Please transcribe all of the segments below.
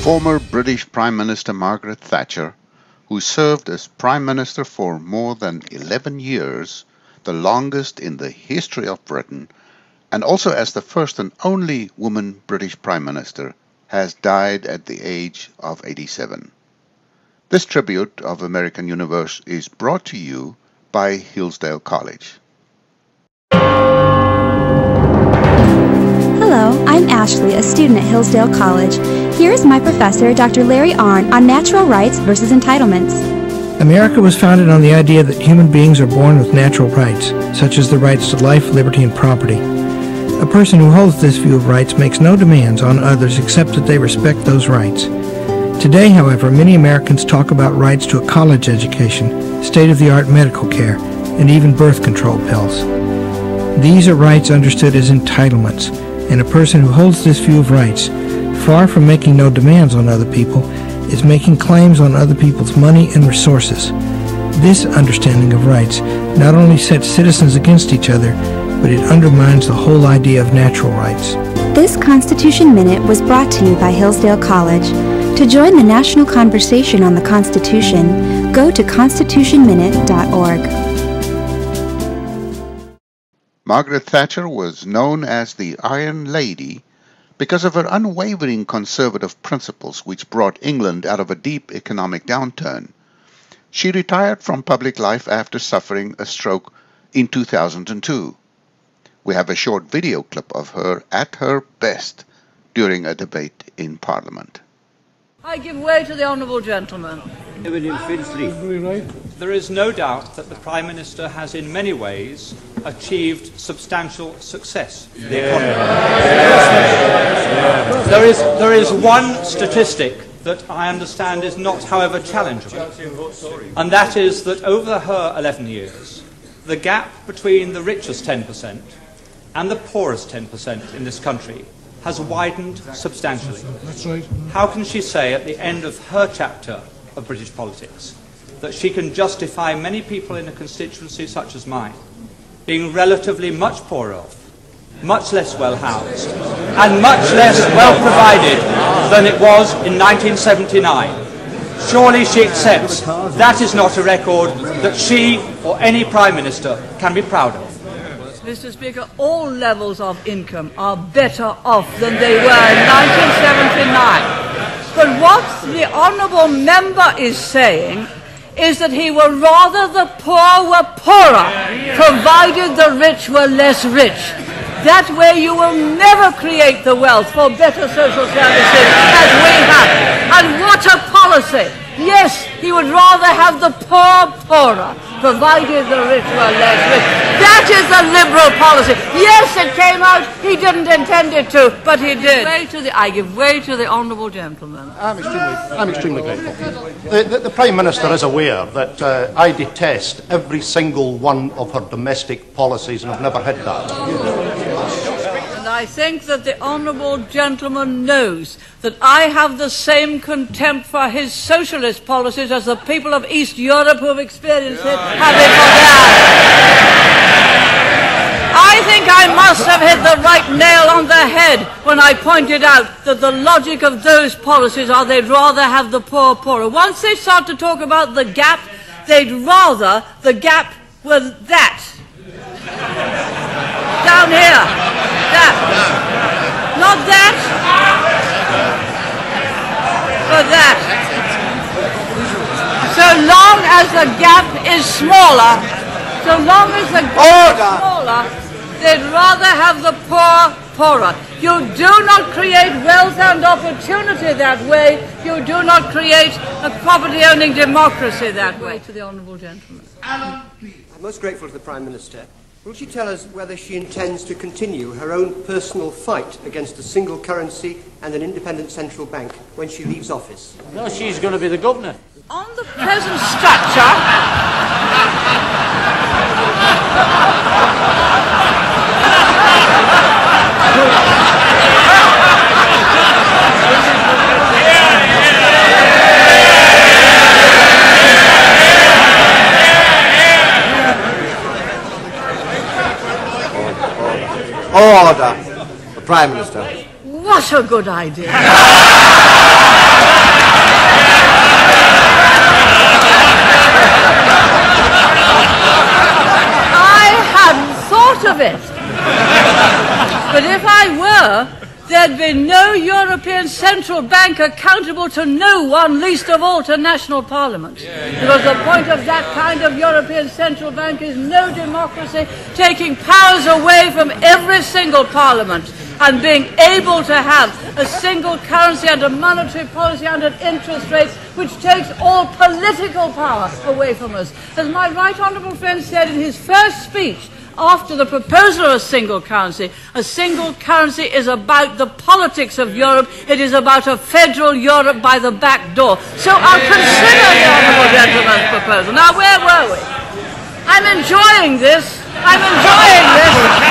Former British Prime Minister Margaret Thatcher, who served as Prime Minister for more than 11 years, the longest in the history of Britain, and also as the first and only woman British Prime Minister, has died at the age of 87. This tribute of American Universe is brought to you by Hillsdale College. Hello, I'm Ashley, a student at Hillsdale College. Here is my professor, Dr. Larry Arnn, on natural rights versus entitlements. America was founded on the idea that human beings are born with natural rights, such as the rights to life, liberty, and property. A person who holds this view of rights makes no demands on others except that they respect those rights. Today, however, many Americans talk about rights to a college education, state-of-the-art medical care, and even birth control pills. These are rights understood as entitlements, and a person who holds this view of rights, far from making no demands on other people, is making claims on other people's money and resources. This understanding of rights not only sets citizens against each other, but it undermines the whole idea of natural rights. This Constitution Minute was brought to you by Hillsdale College. To join the national conversation on the Constitution, go to constitutionminute.org. Margaret Thatcher was known as the Iron Lady because of her unwavering conservative principles which brought England out of a deep economic downturn. She retired from public life after suffering a stroke in 2002. We have a short video clip of her at her best during a debate in Parliament. I give way to the honourable gentleman. There is no doubt that the Prime Minister has in many ways achieved substantial success in the economy. There is one statistic that I understand is not, however, challengeable, and that is that over her 11 years, the gap between the richest 10% and the poorest 10% in this country has widened substantially. That's right. How can she say at the end of her chapter of British politics that she can justify many people in a constituency such as mine being relatively much poorer off, much less well housed, and much less well provided than it was in 1979? Surely she accepts that is not a record that she or any Prime Minister can be proud of. Mr. Speaker, all levels of income are better off than they were in 1979. But what the honourable member is saying is that he would rather the poor were poorer, provided the rich were less rich. That way you will never create the wealth for better social services as we have. And what a policy! Yes, he would rather have the poor poorer, provided the rich were less rich. That is the Liberal policy. Yes, it came out, he didn't intend it to, but he did. I give way to the honourable gentleman. I'm extremely grateful. The Prime Minister is aware that I detest every single one of her domestic policies and I've never hid that. And I think that the honourable gentleman knows that I have the same contempt for his socialist policies as the people of East Europe who have experienced it have it for theirs. I think I must have hit the right nail on the head when I pointed out that the logic of those policies are they'd rather have the poor poorer. Once they start to talk about the gap, they'd rather the gap was that. Down here. That. Not that. But that. So long as the gap is smaller, they'd rather have the poor poorer. You do not create wealth and opportunity that way. You do not create a property-owning democracy that way. To the honourable gentleman. I'm most grateful to the Prime Minister. Will she tell us whether she intends to continue her own personal fight against a single currency and an independent central bank when she leaves office? No, she's going to be the governor. On the present structure... Order. The Prime Minister. What a good idea. I hadn't thought of it. But if I were, there'd be no European Central Bank accountable to no one, least of all to national parliaments. Because the point of that kind of European Central Bank is no democracy, taking powers away from every single parliament and being able to have a single currency and a monetary policy and an interest rate which takes all political power away from us. As my right honourable friend said in his first speech, after the proposal of a single currency is about the politics of Europe. It is about a federal Europe by the back door. So I'll consider the honourable gentleman's proposal. Now, where were we? I'm enjoying this. I'm enjoying this.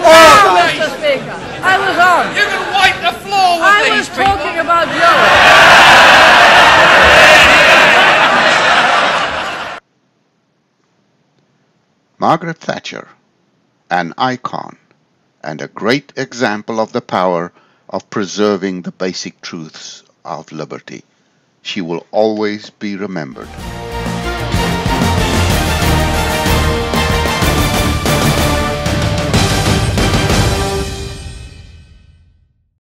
Now, Mr. Speaker, I was on. You can wipe the floor with I was talking about Europe. Margaret Thatcher, an icon and a great example of the power of preserving the basic truths of liberty. She will always be remembered.